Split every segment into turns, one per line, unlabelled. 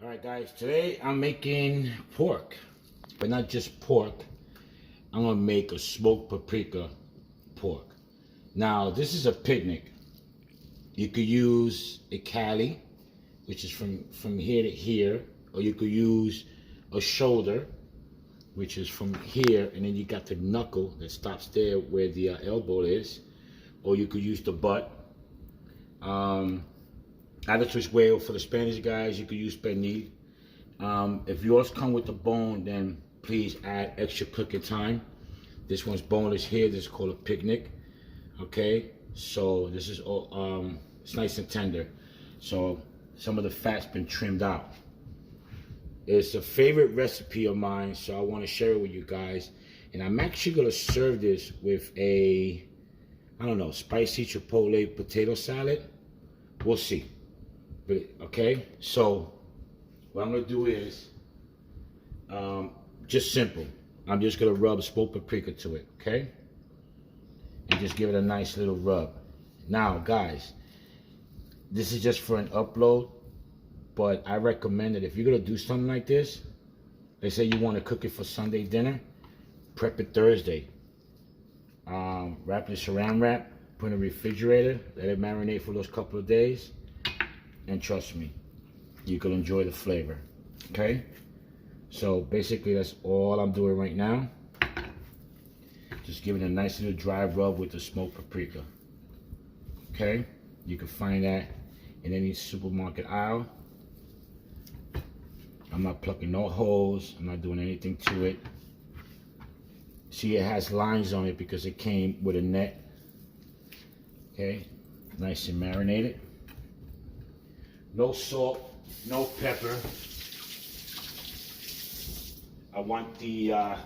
All right, guys, today I'm making pork, but not just pork. I'm gonna make a smoked paprika pork. Now, this is a picnic. You could use a Cali, which is from here to here, or you could use a shoulder, which is from here, and then you got the knuckle that stops there where the elbow is, or you could use the butt. Either which way, for the Spanish guys, you could use pernil. If yours come with the bone, then please add extra cooking time. This one's boneless here. This is called a picnic. Okay, so this is all, it's nice and tender. So some of the fat's been trimmed out. It's a favorite recipe of mine, so I want to share it with you guys. And I'm actually gonna serve this with a, I don't know, spicy chipotle potato salad. We'll see. But, okay, so what I'm gonna do is just simple. I'm just gonna rub smoked paprika to it, okay? And just give it a nice little rub. Now, guys, this is just for an upload, but I recommend that if you're gonna do something like this, let's say you want to cook it for Sunday dinner, prep it Thursday. Wrap it in saran wrap, put it in the refrigerator, let it marinate for those couple of days. And trust me, you can enjoy the flavor, okay? So basically that's all I'm doing right now. Just giving a nice little dry rub with the smoked paprika, okay? You can find that in any supermarket aisle. I'm not plucking no holes. I'm not doing anything to it. See, it has lines on it because it came with a net, okay? Nice and marinated. No salt, no pepper. I want the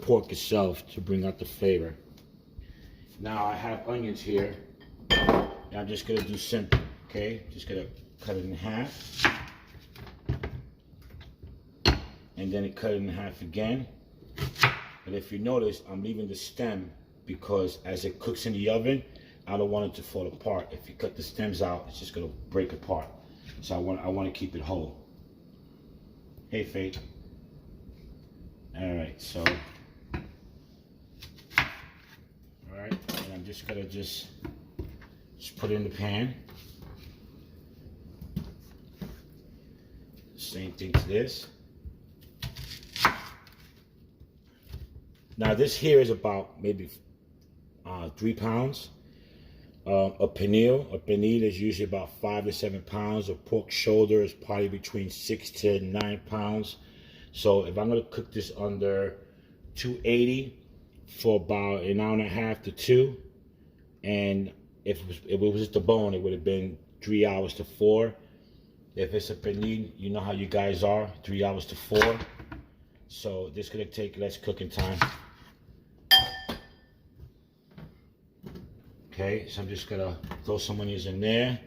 pork itself to bring out the flavor. Now I have onions here. And I'm just gonna do simple, okay? Just gonna cut it in half. And then cut it in half again. And if you notice, I'm leaving the stem because as it cooks in the oven, I don't want it to fall apart. If you cut the stems out, it's just gonna break apart. So I want to keep it whole. Hey, Faith. All right, so, all right, and I'm just gonna just put it in the pan. Same thing to this. Now this here is about maybe 3 pounds. A pernil is usually about 5 to 7 pounds. A pork shoulder is probably between 6 to 9 pounds. So if I'm gonna cook this under 280 for about an hour and a half to 2, and if it was just the bone, it would have been 3 hours to 4. If it's a pernil, you know how you guys are, 3 hours to 4. So this is gonna take less cooking time. Okay, so I'm just gonna throw some onions in there.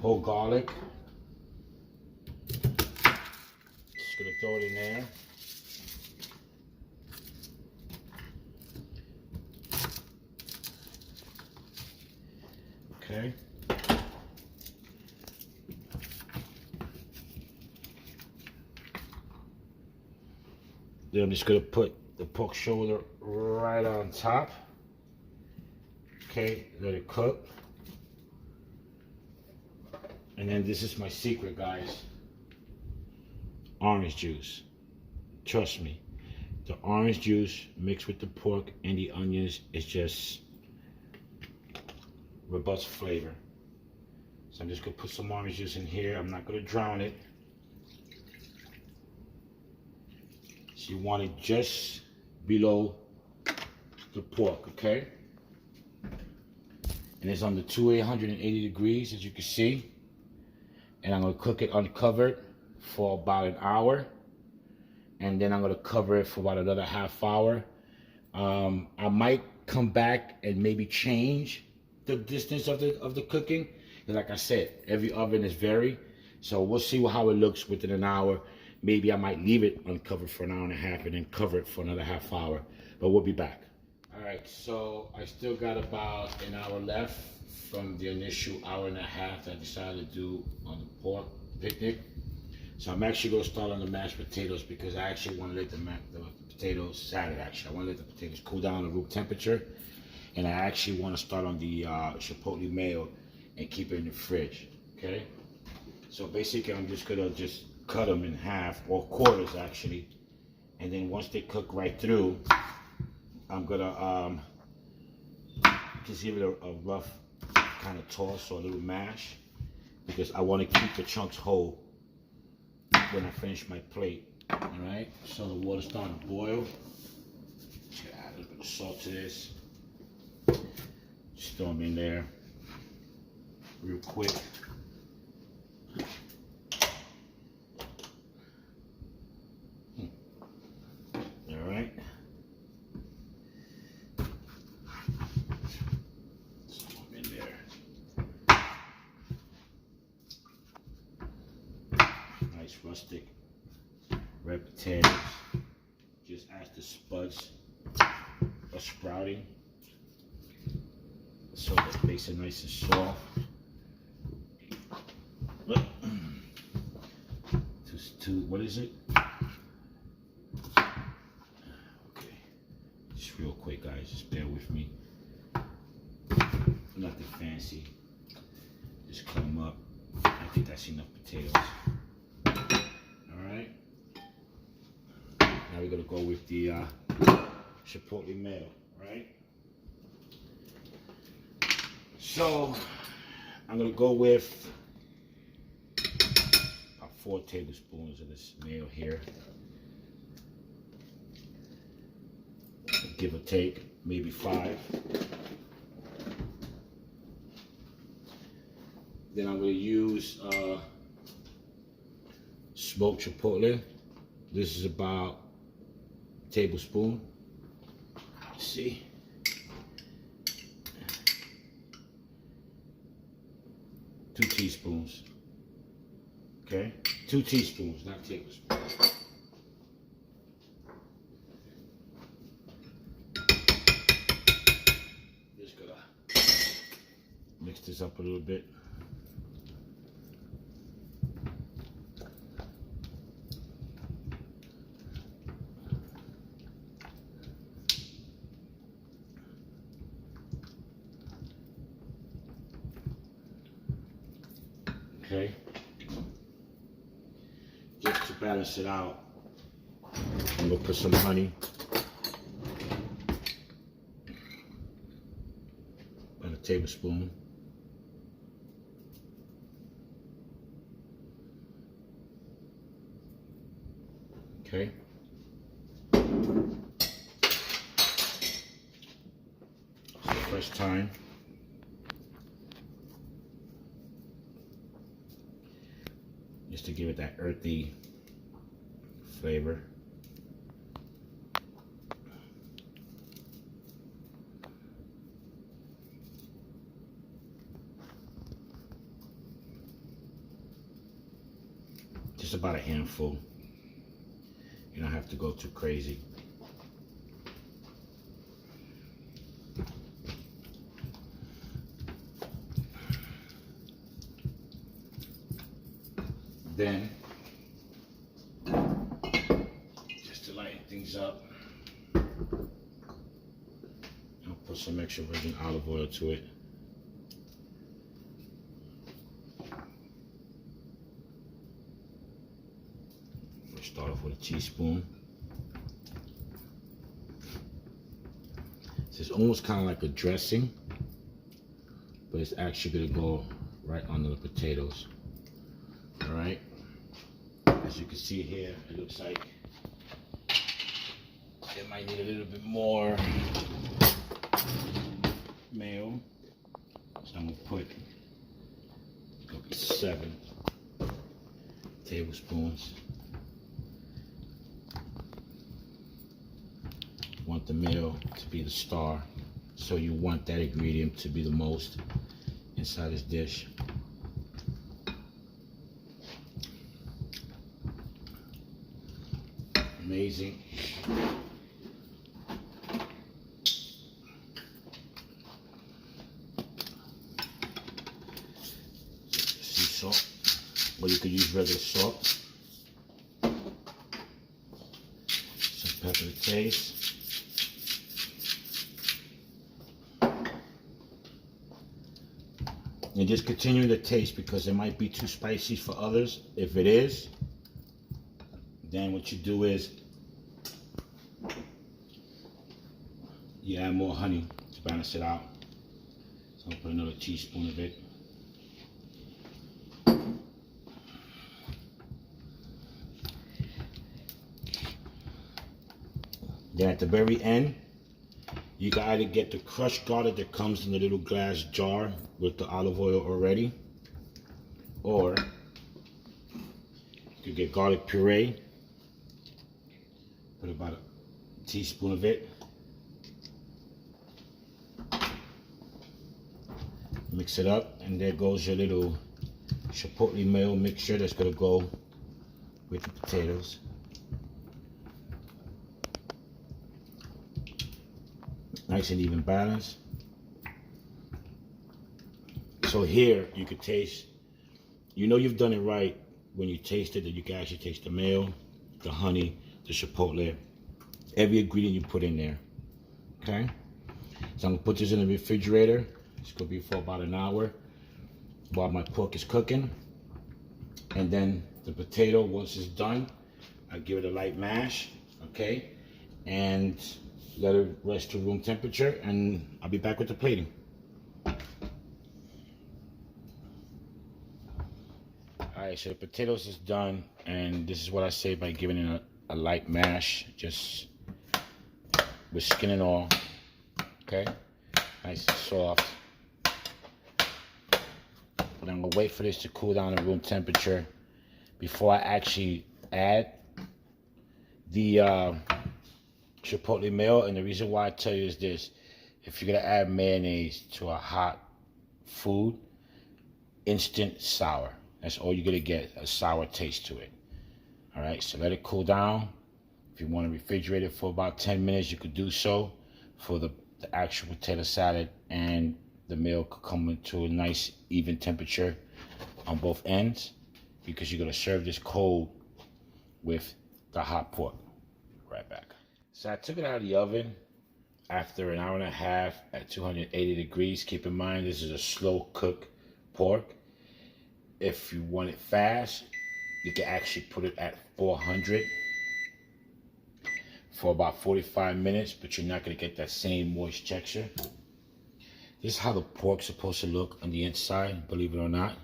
Whole garlic. Just gonna throw it in there. Okay. Then I'm just gonna put the pork shoulder right on top. Okay, let it cook. And then this is my secret, guys. Orange juice. Trust me. The orange juice mixed with the pork and the onions is just robust flavor. So I'm just gonna put some orange juice in here. I'm not gonna drown it. So you want it just below the pork, okay? And it's under 280 degrees, as you can see. And I'm gonna cook it uncovered for about an hour. And then I'm gonna cover it for about another half hour. I might come back and maybe change the distance of the cooking. Like I said, every oven is varied. So we'll see how it looks within an hour. Maybe I might leave it uncovered for an hour and a half and then cover it for another half hour. But we'll be back. All right, so I still got about an hour left from the initial hour and a half that I decided to do on the pork picnic. So I'm actually going to start on the mashed potatoes because I actually want to let the potatoes, salad actually, I want to let the potatoes cool down to room temperature. And I actually want to start on the chipotle mayo and keep it in the fridge, okay? So basically I'm just going to cut them in half, or quarters actually. And then once they cook right through, I'm going to just give it a rough kind of toss or a little mash, because I want to keep the chunks whole when I finish my plate. All right, so the water's starting to boil. Just gonna add a little bit of salt to this. Just throw them in there real quick. All right. Rustic red potatoes, just as the spuds are sprouting, so that makes it nice and soft. What is it? Okay, just real quick, guys, just bear with me. Nothing fancy. Just cut them up. I think that's enough potatoes. Alright, now we're going to go with the chipotle mayo, right? So, I'm going to go with about 4 tablespoons of this mayo here. Give or take, maybe 5. Then I'm going to use smoked chipotle. This is about a tablespoon. Let's see. 2 teaspoons. Okay? 2 teaspoons, not tablespoons. Just gonna mix this up a little bit. Okay, just to balance it out, I'm gonna put some honey, about a tablespoon. Okay. It's the first time. Just to give it that earthy flavor. Just about a handful. You don't have to go too crazy. Then, just to lighten things up, I'll put some extra virgin olive oil to it. We'll start off with a teaspoon. This is almost kind of like a dressing, but it's actually going to go right under the potatoes. All right. As you can see here, it looks like it might need a little bit more mayo. So I'm gonna put 7 tablespoons. Want the mayo to be the star, so you want that ingredient to be the most inside this dish. Amazing. salt, or you could use regular salt. Some pepper to taste. And just continue to taste because it might be too spicy for others. If it is, then what you do is you add more honey to balance it out. So I'll put another teaspoon of it. Then at the very end, you can either get the crushed garlic that comes in the little glass jar with the olive oil already, or you could get garlic puree. Put about a teaspoon of it. Mix it up, and there goes your little chipotle mayo mixture that's gonna go with the potatoes. Nice and even balance. So here you can taste, you know you've done it right when you taste it, that you can actually taste the mayo, the honey, the chipotle, every ingredient you put in there. Okay? So I'm gonna put this in the refrigerator. It's gonna be for about an hour while my pork is cooking. And then the potato, once it's done, I give it a light mash, okay? And let it rest to room temperature, and I'll be back with the plating. Alright, so the potatoes is done, and this is what I say by giving it a light mash, just with skin and all, okay? Nice and soft. But I'm gonna wait for this to cool down to room temperature before I actually add the chipotle mayo. And the reason why I tell you is this: if you're gonna add mayonnaise to a hot food, instant sour. That's all you're gonna get, a sour taste to it. All right, so let it cool down. If you want to refrigerate it for about 10 minutes, you could do so for the actual potato salad, and the mayo could come into a nice even temperature on both ends, because you're gonna serve this cold with the hot pork. Right back. So I took it out of the oven after an hour and a half at 280 degrees. Keep in mind, this is a slow cook pork. If you want it fast, you can actually put it at 400 for about 45 minutes, but you're not gonna get that same moist texture. This is how the pork's supposed to look on the inside, believe it or not.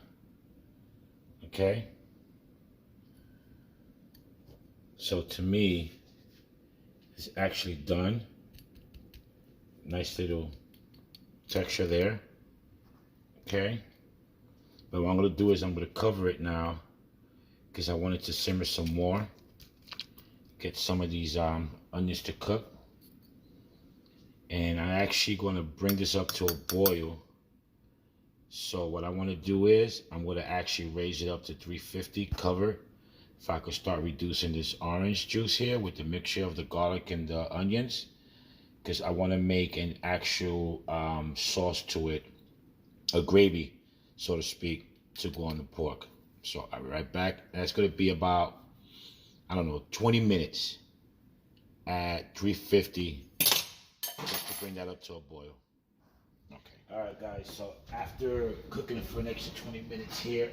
Okay? So to me, it's actually done. Nice little texture there. Okay? But what I'm gonna do is I'm gonna cover it now, because I want it to simmer some more. Get some of these onions to cook. And I'm actually gonna bring this up to a boil. So what I wanna do is, I'm gonna actually raise it up to 350, cover. If I could start reducing this orange juice here with the mixture of the garlic and the onions, because I want to make an actual sauce to it, a gravy, so to speak, to go on the pork. So I'll be right back. That's going to be about, I don't know, 20 minutes at 350, just to bring that up to a boil. Okay. All right, guys. So after cooking it for an extra 20 minutes here,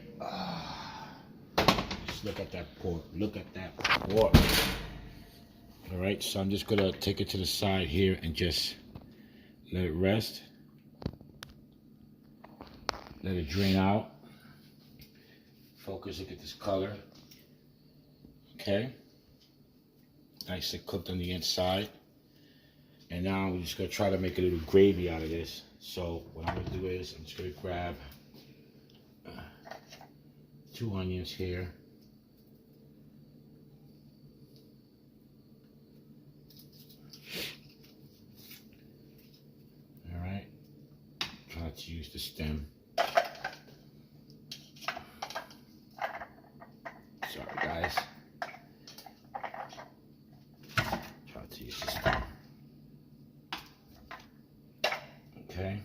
look at that pork. Look at that pork. All right, so I'm just gonna take it to the side here and just let it rest. Let it drain out. Focus, look at this color. Okay. Nicely cooked on the inside. And now we're just gonna try to make a little gravy out of this. So what I'm gonna do is, I'm just gonna grab 2 onions here. To use the stem. Sorry, guys. Try to use the stem. Okay.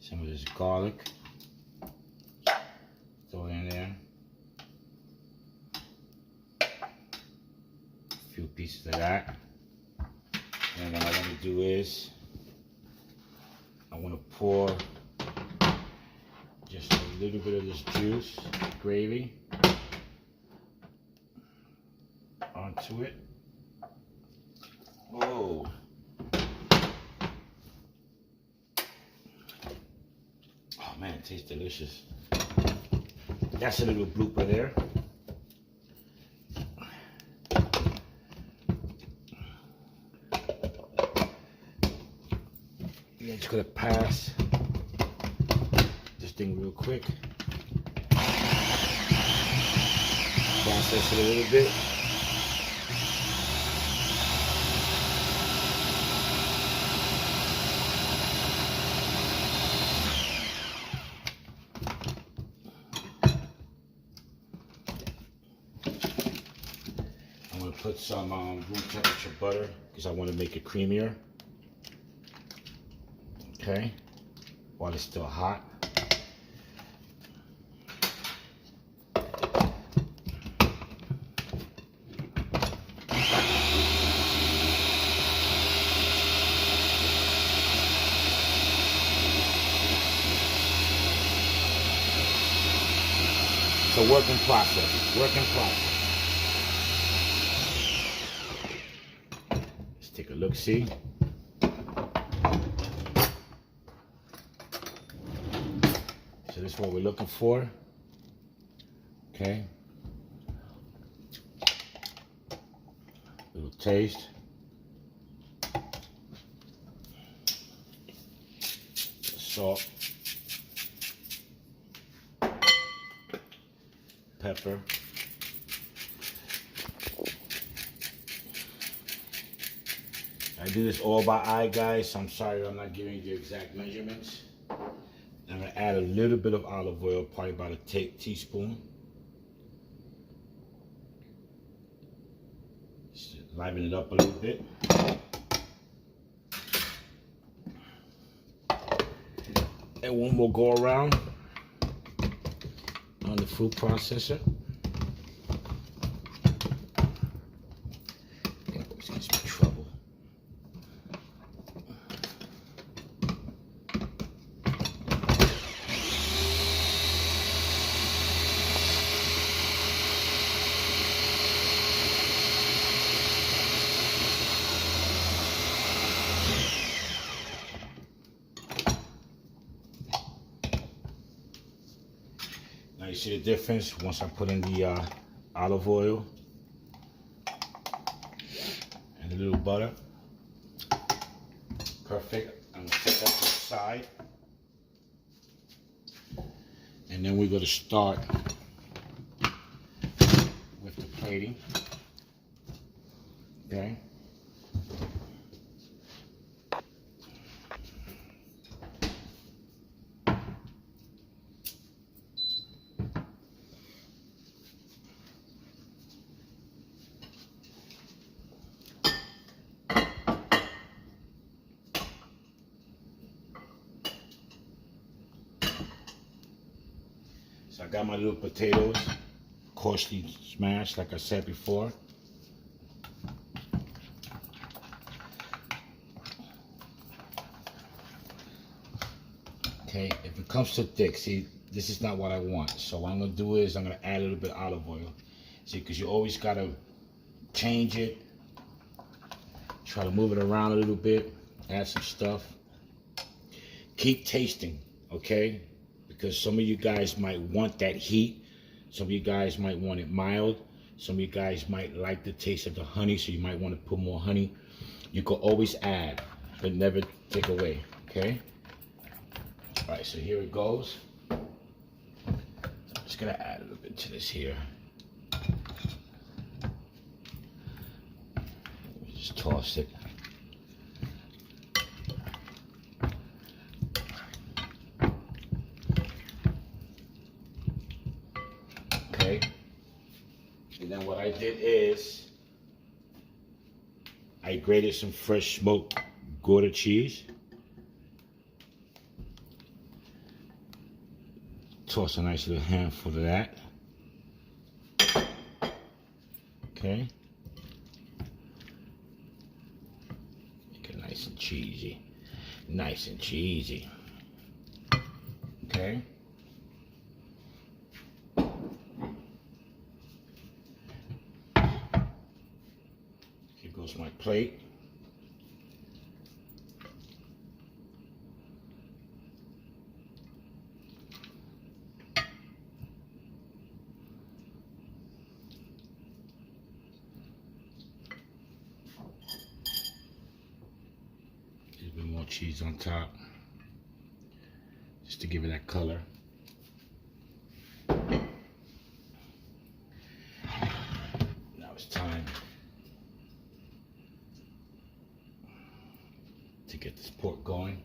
Some of this garlic. Throw it in there. A few pieces of that. And what I want to do is, I want to pour just a little bit of this juice, gravy, onto it. Oh. Oh man, it tastes delicious. That's a little blooper there. Yeah, just gonna pass this thing real quick. Process it a little bit. I'm gonna put some room temperature butter because I want to make it creamier. Okay, while it's still hot. It's a work in process. Work in process. Let's take a look. See. So this is what we're looking for. Okay. Little taste. Salt. Pepper. I do this all by eye, guys, so I'm sorry I'm not giving you the exact measurements. I'm going to add a little bit of olive oil, probably about a teaspoon. Just liven it up a little bit. And one will go around on the food processor. This gives me trouble. Now you see the difference once I put in the olive oil and a little butter. Perfect. I'm going to set that to the side. And then we're going to start with the plating. Okay. So I got my little potatoes, coarsely smashed, like I said before. Okay, if it comes too thick, see, this is not what I want. So what I'm gonna do is I'm gonna add a little bit of olive oil. See, because you always gotta change it. Try to move it around a little bit, add some stuff. Keep tasting, okay? Because some of you guys might want that heat. Some of you guys might want it mild. Some of you guys might like the taste of the honey, so you might want to put more honey. You can always add, but never take away, okay? All right, so here it goes. I'm just gonna add a little bit to this here. Just toss it. Okay. And then what I did is I grated some fresh smoked Gouda cheese. Toss a nice little handful of that. Okay. Make it nice and cheesy. Nice and cheesy. Okay. Here goes my plate. A little bit more cheese on top, just to give it that color. Now it's time to get this pork going.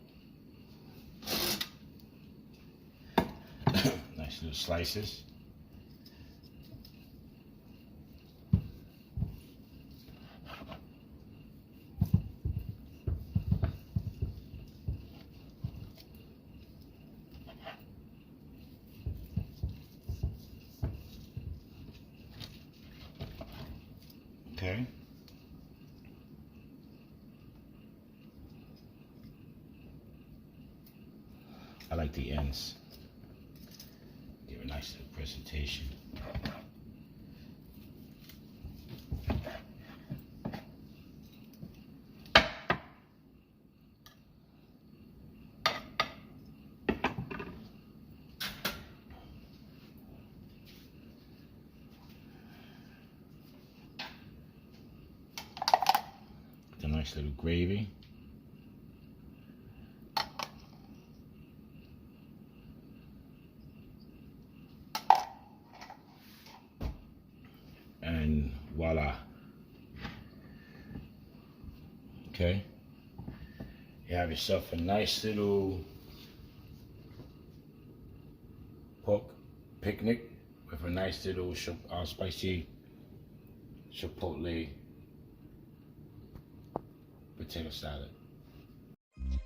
Nice little slices. Okay. I like the ends. Give a nice little presentation. A nice little gravy. And voila. Okay. You have yourself a nice little pork picnic with a nice little spicy chipotle potato salad.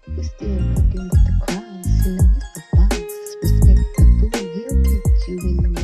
We still cooking with the crowds, you know it's the boss. Respect the food, he'll get you in the